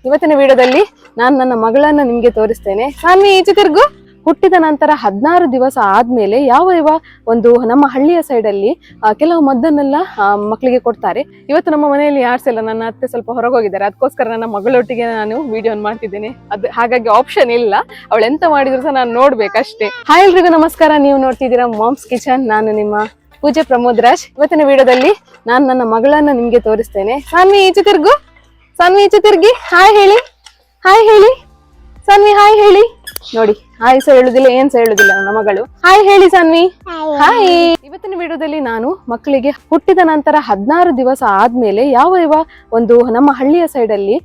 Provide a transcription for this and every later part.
ಇವತ್ತಿನ ವಿಡಿಯೋದಲ್ಲಿ ನಾನು ನನ್ನ ಮಗಳನ್ನ ನಿಮ್ಗೆ ತೋರಿಸ್ತೇನೆ. ಸಾನ್ವಿ ಈಚೆ ತಿರ್ಗು. ಹುಟ್ಟಿದ ನಂತರ 16 ದಿವಸ ಆದ್ಮೇಲೆ ಯಾವ ಒಂದು ನಮ್ಮ ಹಳ್ಳಿಯ ಸೈಡ್ ಅಲ್ಲಿ ಕೆಲವು ಮದ್ದನ್ನೆಲ್ಲ ಮಕ್ಕಳಿಗೆ ಕೊಡ್ತಾರೆ. ಇವತ್ತು ನಮ್ಮ ಮನೆಯಲ್ಲಿ ಯಾರ್ಸಿಲ್ಲ, ನನ್ನ ಅತ್ತೆ ಸ್ವಲ್ಪ ಹೊರಗೋಗಿದ್ದಾರೆ, ಅದಕ್ಕೋಸ್ಕರ ನನ್ನ ಮಗಳೊಟ್ಟಿಗೆ ನಾನು ವಿಡಿಯೋ ಮಾಡ್ತಿದ್ದೇನೆ. ಅದು ಹಾಗಾಗಿ ಆಪ್ಷನ್ ಇಲ್ಲ, ಅವಳು ಎಂತ ಮಾಡಿದ್ರು ಸಹ ನಾನು ನೋಡ್ಬೇಕಷ್ಟೇ. ಹಾಯ್ ಎಲ್ರಿಗೂ ನಮಸ್ಕಾರ, ನೀವು ನೋಡ್ತಿದ್ದೀರಾ ಮಾಮ್ಸ್ ಕಿಚನ್. ನಾನು ನಿಮ್ಮ ಪೂಜೆ ಪ್ರಮೋದ್ ರಾಜ್. ಇವತ್ತಿನ ವಿಡಿಯೋದಲ್ಲಿ ನಾನು ನನ್ನ ಮಗಳನ್ನ ನಿಮ್ಗೆ ತೋರಿಸ್ತೇನೆ. ಸಾನ್ವಿ ಈಚೆ ತಿರ್ಗು. ಸಾನ್ವಿ ಈಚೆ ತಿರ್ಗಿ. ಹಾಯ್ ಹೇಳಿ, ಹಾಯ್ ಹೇಳಿ ಸಾನ್ವಿ, ಹಾಯ್ ಹೇಳಿ. ನೋಡಿ, ಹಾಯ್ ಸಹ ಹೇಳುದಿಲ್ಲ, ಏನ್ ಸಹ ಹೇಳುದಿಲ್ಲ ನನ್ನ ಮಗಳು. ಹಾಯ್ ಹೇಳಿ ಸಾನ್ವಿ, ಹಾಯ್. ಇವತ್ತಿನ ವಿಡಿಯೋದಲ್ಲಿ ನಾನು ಮಕ್ಕಳಿಗೆ ಹುಟ್ಟಿದ ನಂತರ 16 ದಿವಸ ಆದ್ಮೇಲೆ ಯಾವ ಒಂದು ನಮ್ಮ ಹಳ್ಳಿಯ ಸೈಡ್ ಅಲ್ಲಿ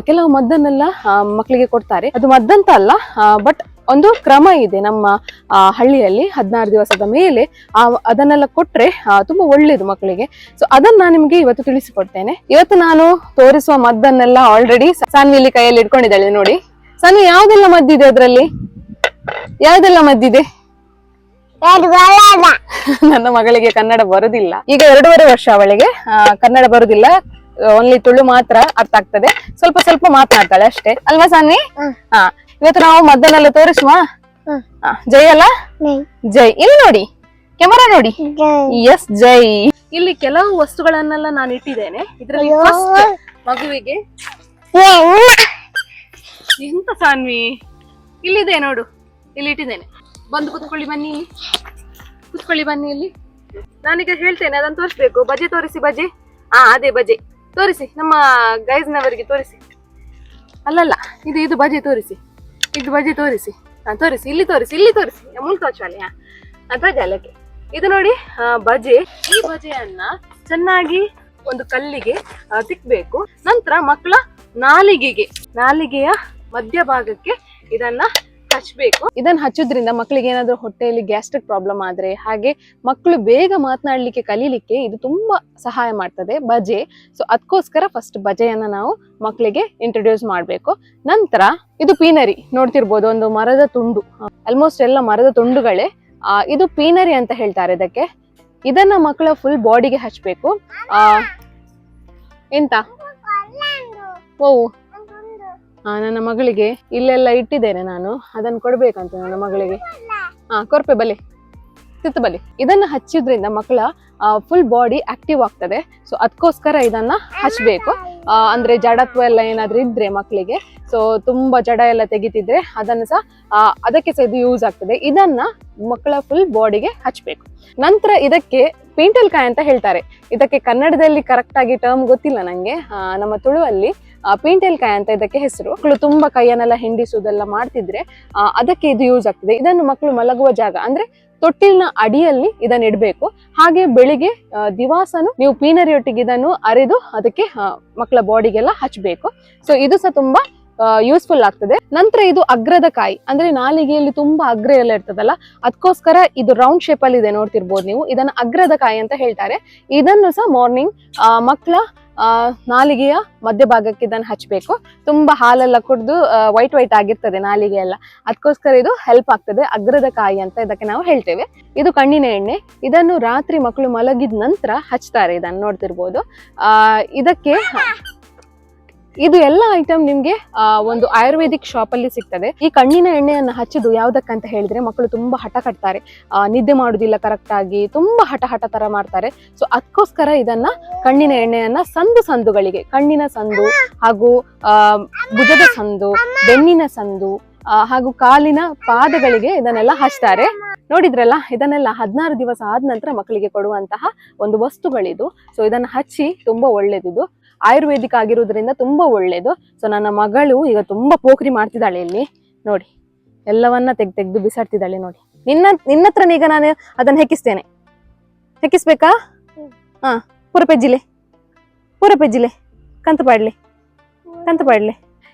ಕೆಲವು ಮದ್ದನ್ನೆಲ್ಲ ಮಕ್ಕಳಿಗೆ ಕೊಡ್ತಾರೆ. ಅದು ಮದ್ದಂತ ಅಲ್ಲ, ಬಟ್ ಒಂದು ಕ್ರಮ ಇದೆ ನಮ್ಮ ಹಳ್ಳಿಯಲ್ಲಿ. 16 ದಿವಸದ ಮೇಲೆ ಅದನ್ನೆಲ್ಲ ಕೊಟ್ರೆ ತುಂಬಾ ಒಳ್ಳೇದು ಮಕ್ಕಳಿಗೆ. ಸೊ ಅದನ್ನ ನಾನು ನಿಮ್ಗೆ ಇವತ್ತು ತಿಳಿಸಿಕೊಡ್ತೇನೆ. ಇವತ್ತು ನಾನು ತೋರಿಸುವ ಮದ್ದನ್ನೆಲ್ಲ ಆಲ್ರೆಡಿ ಸಾನ್ವಿ ಇಲ್ಲಿ ಕೈಯಲ್ಲಿ ಇಟ್ಕೊಂಡಿದ್ದಾಳೆ. ನೋಡಿ ಸಾನ್ವಿ, ಯಾವ್ದೆಲ್ಲ ಮದ್ದಿದೆ ಅದ್ರಲ್ಲಿ, ಯಾವ್ದೆಲ್ಲ ಮದ್ದಿದೆ? ನನ್ನ ಮಗಳಿಗೆ ಕನ್ನಡ ಬರುದಿಲ್ಲ, ಈಗ 2.5 ವರ್ಷ ಅವಳಿಗೆ. ಕನ್ನಡ ಬರುದಿಲ್ಲ, ಓನ್ಲಿ ತುಳು ಮಾತ್ರ ಅರ್ಥ ಆಗ್ತದೆ, ಸ್ವಲ್ಪ ಸ್ವಲ್ಪ ಮಾತನಾಡ್ತಾಳೆ ಅಷ್ಟೇ, ಅಲ್ವಾ ಸಾನ್ವಿ? ಹಾ, ಇವತ್ತು ನಾವು ಮದ್ದನ್ನೆಲ್ಲ ತೋರಿಸುವ. ಜೈ ಅಲ್ಲ, ಜೈ. ಇಲ್ಲಿ ನೋಡಿ, ಕ್ಯಾಮರಾ ನೋಡಿ. ಎಸ್, ಜೈ. ಇಲ್ಲಿ ಕೆಲವು ವಸ್ತುಗಳನ್ನೆಲ್ಲ ನಾನು ಇಟ್ಟಿದ್ದೇನೆ. ಇದ್ರಲ್ಲಿ ಫಸ್ಟ್ ಮಗುವಿಗೆ ಎಂತ ಸಾನ್ವಿ, ಇಲ್ಲಿದೆ ನೋಡು, ಇಲ್ಲಿ ಇಟ್ಟಿದ್ದೇನೆ. ಬಂದು ಕುತ್ಕೊಳ್ಳಿ, ಬನ್ನಿ ಇಲ್ಲಿ, ಕುತ್ಕೊಳ್ಳಿ, ಬನ್ನಿ ಇಲ್ಲಿ. ನಾನೀಗ ಹೇಳ್ತೇನೆ, ಅದನ್ನು ತೋರಿಸ್ಬೇಕು. ಬಜೆ ತೋರಿಸಿ, ಬಜೆ. ಅದೇ ಬಜೆ ತೋರಿಸಿ, ನಮ್ಮ ಗೈಸ್ನವರಿಗೆ ತೋರಿಸಿ. ಅಲ್ಲಲ್ಲ, ಇದು ಬಜೆ ತೋರಿಸಿ, ಇದು ಬಜೆ ತೋರಿಸಿ. ತೋರಿಸಿ, ಇಲ್ಲಿ ತೋರಿಸಿ, ಇಲ್ಲಿ ತೋರಿಸಿ. ಮುಲ್ತೋಚಾಲೆ ಧ್ವಜಾಲಕ್ಕೆ ಇದು ನೋಡಿ, ಬಜೆ. ಈ ಬಜೆಯನ್ನ ಚೆನ್ನಾಗಿ ಒಂದು ಕಲ್ಲಿಗೆ ತಿಕ್ಬೇಕು. ನಂತರ ಮಕ್ಕಳ ನಾಲಿಗೆಯ ಮಧ್ಯಭಾಗಕ್ಕೆ ಇದನ್ನ ಹಚ್ಚಬೇಕು. ಇದನ್ನ ಹಚ್ಚೋದ್ರಿಂದ ಮಕ್ಕಳಿಗೆ ಏನಾದ್ರೂ ಹೊಟ್ಟೆಯಲ್ಲಿ ಗ್ಯಾಸ್ಟ್ರಿಕ್ ಪ್ರಾಬ್ಲಮ್ ಆದ್ರೆ, ಹಾಗೆ ಮಕ್ಕಳು ಬೇಗ ಮಾತನಾಡ್ಲಿಕ್ಕೆ ಕಲೀಲಿಕ್ಕೆ ಇದು ತುಂಬಾ ಸಹಾಯ ಮಾಡ್ತದೆ ಬಜೆ. ಸೊ ಅದಕ್ಕೋಸ್ಕರ ಫಸ್ಟ್ ಬಜೆಯನ್ನ ನಾವು ಮಕ್ಕಳಿಗೆ ಇಂಟ್ರೊಡ್ಯೂಸ್ ಮಾಡ್ಬೇಕು. ನಂತರ ಇದು ಪೀನರಿ ನೋಡ್ತಿರ್ಬೋದು, ಒಂದು ಮರದ ತುಂಡು. ಆಲ್ಮೋಸ್ಟ್ ಎಲ್ಲ ಮರದ ತುಂಡುಗಳೇ. ಇದು ಪೀನರಿ ಅಂತ ಹೇಳ್ತಾರೆ ಇದಕ್ಕೆ. ಇದನ್ನ ಮಕ್ಕಳ ಫುಲ್ ಬಾಡಿಗೆ ಹಚ್ಬೇಕು. ಎಂತ ಓ, ನನ್ನ ಮಗಳಿಗೆ ಇಲ್ಲೆಲ್ಲ ಇಟ್ಟಿದ್ದೇನೆ ನಾನು, ಅದನ್ನ ಕೊಡ್ಬೇಕಂತ ನನ್ನ ಮಗಳಿಗೆ. ಕೊರ್ಪೆ ಬಲೆ, ತಿತ್ತು ಬಲೆ. ಇದನ್ನ ಹಚ್ಚಿದ್ರಿಂದ ಮಕ್ಕಳ ಫುಲ್ ಬಾಡಿ ಆಕ್ಟಿವ್ ಆಗ್ತದೆ. ಸೊ ಅದಕ್ಕೋಸ್ಕರ ಇದನ್ನ ಹಚ್ಬೇಕು. ಅಂದ್ರೆ ಜಡತ್ವ ಎಲ್ಲ ಏನಾದ್ರೂ ಇದ್ರೆ ಮಕ್ಕಳಿಗೆ, ಸೊ ತುಂಬಾ ಜಡ ಎಲ್ಲ ತೆಗಿತಿದ್ರೆ ಅದನ್ನ ಸಹ ಅದಕ್ಕೆ ಸಹ ಇದು ಯೂಸ್ ಆಗ್ತದೆ. ಇದನ್ನ ಮಕ್ಕಳ ಫುಲ್ ಬಾಡಿಗೆ ಹಚ್ಬೇಕು. ನಂತರ ಇದಕ್ಕೆ ಪೀಂಟಲ್ಕಾಯಿ ಅಂತ ಹೇಳ್ತಾರೆ. ಇದಕ್ಕೆ ಕನ್ನಡದಲ್ಲಿ ಕರೆಕ್ಟ್ ಆಗಿ ಟರ್ಮ್ ಗೊತ್ತಿಲ್ಲ ನಂಗೆ. ನಮ್ಮ ತುಳುವಲ್ಲಿ ಪೀಂಟಲ್ಕಾಯಿ ಅಂತ ಇದಕ್ಕೆ ಹೆಸರು. ಮಕ್ಕಳು ತುಂಬಾ ಕೈಯನ್ನೆಲ್ಲ ಹಿಂಡಿಸುವುದೆಲ್ಲ ಮಾಡ್ತಿದ್ರೆ ಅದಕ್ಕೆ ಇದು ಯೂಸ್ ಆಗ್ತದೆ. ಇದನ್ನು ಮಕ್ಕಳು ಮಲಗುವ ಜಾಗ ಅಂದ್ರೆ ತೊಟ್ಟಿಲಿನ ಅಡಿಯಲ್ಲಿ ಇದನ್ನ ಇಡಬೇಕು. ಹಾಗೆ ಬೆಳಿಗ್ಗೆ ದಿವಾಸನು ನೀವು ಪೀನರಿಯೊಟ್ಟಿಗೆ ಇದನ್ನು ಅರೆದು ಅದಕ್ಕೆ ಮಕ್ಕಳ ಬಾಡಿಗೆಲ್ಲ ಹಚ್ಬೇಕು. ಸೊ ಇದು ಸಹ ತುಂಬಾ ಯೂಸ್ಫುಲ್ ಆಗ್ತದೆ. ನಂತರ ಇದು ಅಗ್ರದ ಕಾಯಿ, ಅಂದ್ರೆ ನಾಲಿಗೆಯಲ್ಲಿ ತುಂಬಾ ಅಗ್ರ ಎಲ್ಲ ಇರ್ತದಲ್ಲ, ಅದಕ್ಕೋಸ್ಕರ ಇದು ರೌಂಡ್ ಶೇಪ್ ಅಲ್ಲಿ ಇದೆ, ನೋಡ್ತಿರ್ಬೋದು ನೀವು. ಇದನ್ನ ಅಗ್ರದ ಕಾಯಿ ಅಂತ ಹೇಳ್ತಾರೆ. ಇದನ್ನು ಸಹ ಮಾರ್ನಿಂಗ್ ಮಕ್ಕಳ ನಾಲಿಗೆಯ ಮಧ್ಯಭಾಗಕ್ಕೆ ಇದನ್ನು ಹಚ್ಬೇಕು. ತುಂಬಾ ಹಾಲೆಲ್ಲ ಕುಡಿದು ವೈಟ್ ಆಗಿರ್ತದೆ ನಾಲಿಗೆ ಎಲ್ಲ, ಅದಕ್ಕೋಸ್ಕರ ಇದು ಹೆಲ್ಪ್ ಆಗ್ತದೆ. ಅಗ್ರದ ಕಾಯಿ ಅಂತ ಇದಕ್ಕೆ ನಾವು ಹೇಳ್ತೇವೆ. ಇದು ಕಣ್ಣಿನ ಎಣ್ಣೆ. ಇದನ್ನು ರಾತ್ರಿ ಮಕ್ಕಳು ಮಲಗಿದ ನಂತರ ಹಚ್ತಾರೆ. ಇದನ್ನು ನೋಡ್ತಿರ್ಬೋದು. ಇದಕ್ಕೆ ಇದು ಎಲ್ಲ ಐಟಮ್ ನಿಮ್ಗೆ ಒಂದು ಆಯುರ್ವೇದಿಕ್ ಶಾಪ್ ಅಲ್ಲಿ ಸಿಗ್ತದೆ. ಈ ಕಣ್ಣಿನ ಎಣ್ಣೆಯನ್ನ ಹಚ್ಚೋದು ಯಾವ್ದಕ್ಕಂತ ಹೇಳಿದ್ರೆ, ಮಕ್ಕಳು ತುಂಬಾ ಹಠ ಕಟ್ತಾರೆ, ನಿದ್ದೆ ಮಾಡುದಿಲ್ಲ ಕರೆಕ್ಟ್ ಆಗಿ, ತುಂಬಾ ಹಠ ತರ ಮಾಡ್ತಾರೆ. ಸೊ ಅದಕ್ಕೋಸ್ಕರ ಇದನ್ನ ಕಣ್ಣಿನ ಎಣ್ಣೆಯನ್ನ ಸಂದುಗಳಿಗೆ, ಕಣ್ಣಿನ ಸಂದು ಹಾಗೂ ಭುಜದ ಸಂದು, ಬೆನ್ನಿನ ಸಂದು ಹಾಗೂ ಕಾಲಿನ ಪಾದಗಳಿಗೆ ಇದನ್ನೆಲ್ಲ ಹಚ್ತಾರೆ. ನೋಡಿದ್ರಲ್ಲ, ಇದನ್ನೆಲ್ಲ 16 ದಿವಸ ಆದ ನಂತರ ಮಕ್ಕಳಿಗೆ ಕೊಡುವಂತಹ ಒಂದು ವಸ್ತುಗಳಿದು. ಸೊ ಇದನ್ನ ಹಚ್ಚಿ ತುಂಬಾ ಒಳ್ಳೇದಿದು, ಆಯುರ್ವೇದಿಕ್ ಆಗಿರೋದ್ರಿಂದ ತುಂಬಾ ಒಳ್ಳೇದು. ಸೊ ನನ್ನ ಮಗಳು ಈಗ ತುಂಬಾ ಪೋಖ್ರಿ ಮಾಡ್ತಿದ್ದಾಳೆ. ಇಲ್ಲಿ ನೋಡಿ, ಎಲ್ಲವನ್ನ ತೆಗ್ದು ಬಿಸಾಡ್ತಿದ್ದಾಳೆ ನೋಡಿ. ನಿನ್ನತ್ರನ ಈಗ ನಾನು ಅದನ್ನ ಹೆಕ್ಕಿಸ್ತೇನೆ. ಹೆಕ್ಕಿಸ್ಬೇಕಾ? ಪೂರ ಪೆಜ್ಜಿಲೆ ಕಂತು ಪಾಡ್ಲೆ.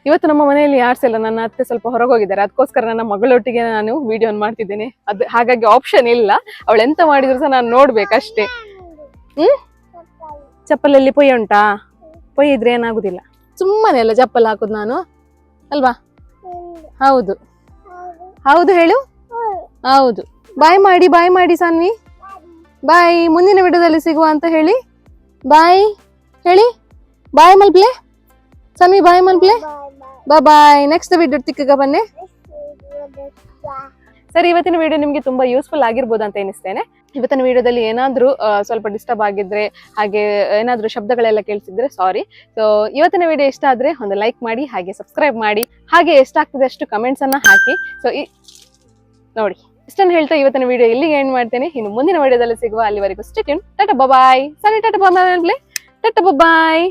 ಇವತ್ತು ನಮ್ಮ ಮನೆಯಲ್ಲಿ ಯಾರ್ಸಿಲ್ಲ, ನನ್ನ ಅತ್ತೆ ಸ್ವಲ್ಪ ಹೊರಗೋಗಿದ್ದಾರೆ, ಅದಕ್ಕೋಸ್ಕರ ನನ್ನ ಮಗಳೊಟ್ಟಿಗೆ ನಾನು ವಿಡಿಯೋ ಮಾಡ್ತಿದ್ದೇನೆ. ಅದು ಹಾಗಾಗಿ ಆಪ್ಷನ್ ಇಲ್ಲ, ಅವಳು ಎಂತ ಮಾಡಿದ್ರು ಸಹ ನಾನು ನೋಡ್ಬೇಕಷ್ಟೇ. ಚಪ್ಪಲಲ್ಲಿ ಪೊಯ್ಯ ಉಂಟಾ? ಪೊಯ್ಯ ಇದ್ರೆ ಏನಾಗುದಿಲ್ಲ, ಸುಮ್ಮನೆ ಅಲ್ಲ ಚಪ್ಪಲ್ ಹಾಕುದು ನಾನು, ಅಲ್ವಾ? ಹೌದು ಹೇಳು. ಹೌದು. ಬಾಯ್ ಮಾಡಿ ಸಾನ್ವಿ, ಬಾಯ್. ಮುಂದಿನ ವಿಡಿಯೋದಲ್ಲಿ ಸಿಗುವ ಅಂತ ಹೇಳಿ. ಬಾಯ್ ಹೇಳಿ. ಬಾಯ್ ಮಲ್ಪ್ಲೆ ಸಾನ್ವಿ, ಬಾಯ್ ಮಲ್ಪ್ಲೆ. ಬಾಯ್. ನೆಕ್ಸ್ಟ್ ವಿಡಿಯೋ ತಿಕ್ಕಗ ಬನ್ನಿ. ಸರಿ, ಇವತ್ತಿನ ವಿಡಿಯೋ ನಿಮ್ಗೆ ತುಂಬಾ ಯೂಸ್ಫುಲ್ ಆಗಿರ್ಬೋದು ಅಂತ ಎನಿಸ್ತೇನೆ. ಇವತ್ತಿನ ವಿಡಿಯೋದಲ್ಲಿ ಏನಾದ್ರೂ ಸ್ವಲ್ಪ ಡಿಸ್ಟರ್ಬ್ ಆಗಿದ್ರೆ, ಹಾಗೆ ಏನಾದ್ರೂ ಶಬ್ದಗಳೆಲ್ಲ ಕೇಳಿಸಿದ್ರೆ ಸಾರಿ. ಸೊ ಇವತ್ತಿನ ವಿಡಿಯೋ ಇಷ್ಟ ಆದ್ರೆ ಒಂದು ಲೈಕ್ ಮಾಡಿ, ಹಾಗೆ ಸಬ್ಸ್ಕ್ರೈಬ್ ಮಾಡಿ, ಹಾಗೆ ಎಷ್ಟಾಗ್ತದೆ ಅಷ್ಟು ಕಮೆಂಟ್ಸ್ ಅನ್ನ ಹಾಕಿ. ಸೊ ನೋಡಿ, ಇಷ್ಟನ್ನು ಹೇಳ್ತಾ ಇವತ್ತಿನ ವಿಡಿಯೋ ಇಲ್ಲಿಗೆ ಎಂಡ್ ಮಾಡ್ತೇನೆ. ಇನ್ನು ಮುಂದಿನ ವಿಡಿಯೋದಲ್ಲಿ ಸಿಗುವ. ಅಲ್ಲಿವರೆಗೂ ಸ್ಟೇ ಟ್ಯೂನ್. ಟಾಟಾ ಬಾಯ್. ಸರಿ, ಟಾಟಾ ಬಾಯ್. ಟಾಟಾ ಬಾಯ್.